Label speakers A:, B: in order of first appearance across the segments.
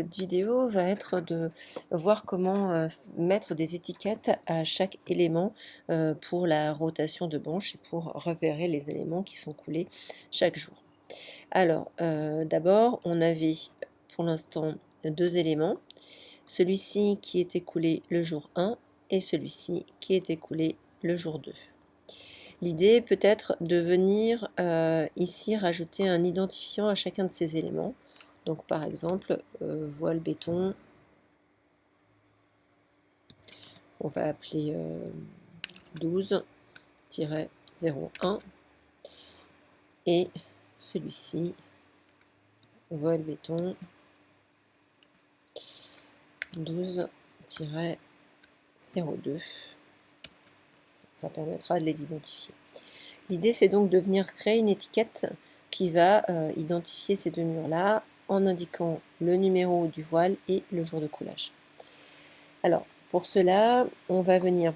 A: cette vidéo va être de voir comment mettre des étiquettes à chaque élément pour la rotation de branche et pour repérer les éléments qui sont coulés chaque jour. Alors, d'abord, on avait pour l'instant deux éléments, celui-ci qui était coulé le jour 1 et celui-ci qui était coulé le jour 2. L'idée peut être de venir ici rajouter un identifiant à chacun de ces éléments. Donc par exemple, voile béton, on va appeler 12-01 et celui-ci, voile béton 12-02. Ça permettra de les identifier. L'idée, c'est donc de venir créer une étiquette qui va identifier ces deux murs-là en indiquant le numéro du voile et le jour de coulage. Alors, pour cela, on va venir,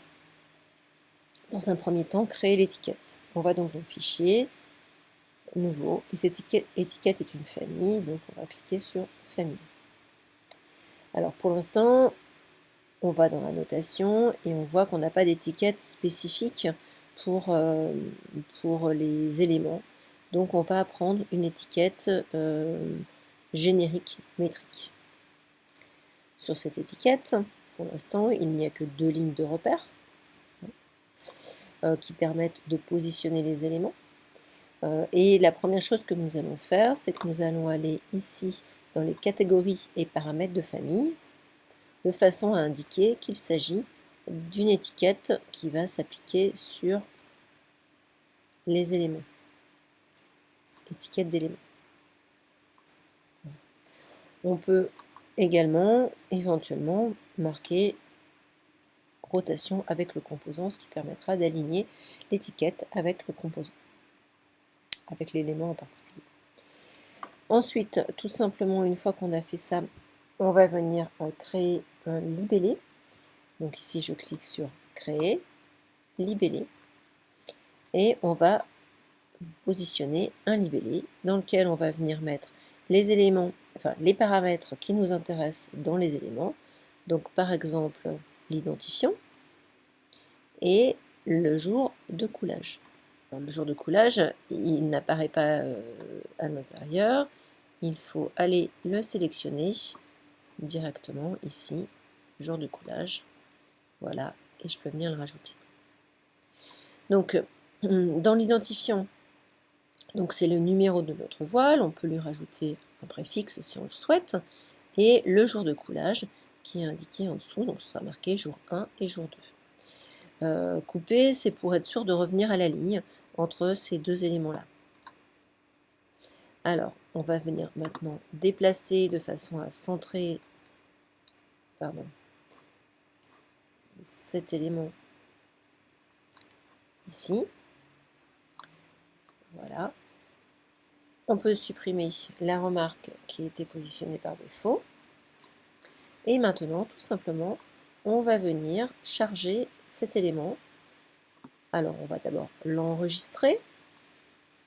A: dans un premier temps, créer l'étiquette. On va donc dans Fichier, Nouveau, et cette étiquette est une famille, donc on va cliquer sur Famille. Alors, pour l'instant, on va dans la notation et on voit qu'on n'a pas d'étiquette spécifique pour les éléments. Donc on va prendre une étiquette générique métrique. Sur cette étiquette, pour l'instant, il n'y a que deux lignes de repère qui permettent de positionner les éléments. Et la première chose que nous allons faire, c'est que nous allons aller ici dans les catégories et paramètres de famille, de façon à indiquer qu'il s'agit d'une étiquette qui va s'appliquer sur les éléments. Étiquette d'éléments. On peut également, éventuellement, marquer rotation avec le composant, ce qui permettra d'aligner l'étiquette avec le composant, avec l'élément en particulier. Ensuite, tout simplement, une fois qu'on a fait ça, on va venir créer un libellé. Donc ici, je clique sur Créer, libellé, et on va positionner un libellé dans lequel on va venir mettre les éléments, enfin les paramètres qui nous intéressent dans les éléments. Donc par exemple l'identifiant et le jour de coulage. Alors, le jour de coulage, il n'apparaît pas à l'intérieur. Il faut aller le sélectionner directement ici, jour de coulage. Voilà, et je peux venir le rajouter. Donc dans l'identifiant, donc c'est le numéro de notre voile, on peut lui rajouter un préfixe si on le souhaite, et le jour de coulage qui est indiqué en dessous, donc ça sera marqué jour 1 et jour 2. Couper, c'est pour être sûr de revenir à la ligne entre ces deux éléments-là. Alors, on va venir maintenant déplacer de façon à centrer cet élément ici. Voilà. On peut supprimer la remarque qui était positionnée par défaut. Et maintenant, tout simplement, on va venir charger cet élément. Alors, on va d'abord l'enregistrer.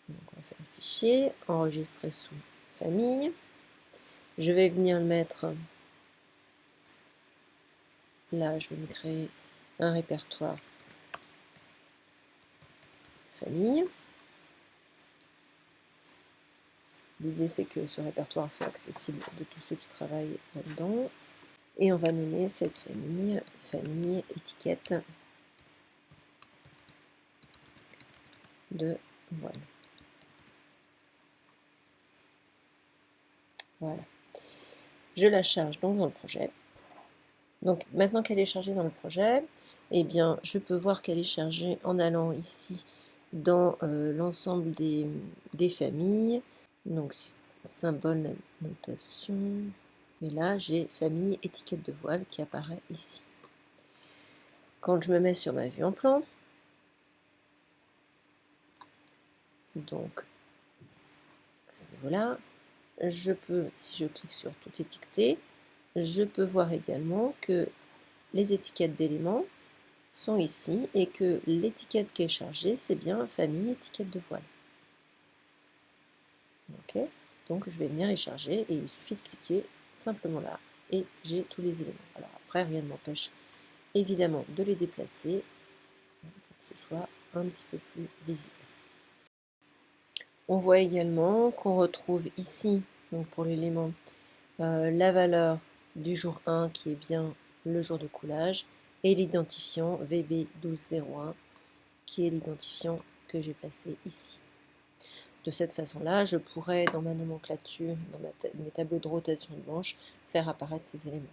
A: Donc, on va faire un fichier, enregistrer sous famille. Je vais venir le mettre là, je vais me créer un répertoire famille. L'idée, c'est que ce répertoire soit accessible de tous ceux qui travaillent là-dedans. Et on va nommer cette famille, famille étiquette de voile. Voilà. Je la charge donc dans le projet. Donc maintenant qu'elle est chargée dans le projet, eh bien, je peux voir qu'elle est chargée en allant ici dans l'ensemble des familles. Donc symbole notation. Et là, j'ai famille étiquette de voile qui apparaît ici. Quand je me mets sur ma vue en plan, donc à ce niveau-là, je peux, si je clique sur tout étiqueter, je peux voir également que les étiquettes d'éléments sont ici et que l'étiquette qui est chargée, c'est bien famille étiquette de voile. Ok, donc je vais venir les charger et il suffit de cliquer simplement là et j'ai tous les éléments. Alors après, rien ne m'empêche évidemment de les déplacer pour que ce soit un petit peu plus visible. On voit également qu'on retrouve ici, donc pour l'élément, la valeur du jour 1 qui est bien le jour de coulage et l'identifiant VB1201 qui est l'identifiant que j'ai placé ici. De cette façon-là, je pourrais, dans ma nomenclature, dans mes tableaux de rotation de manche, faire apparaître ces éléments.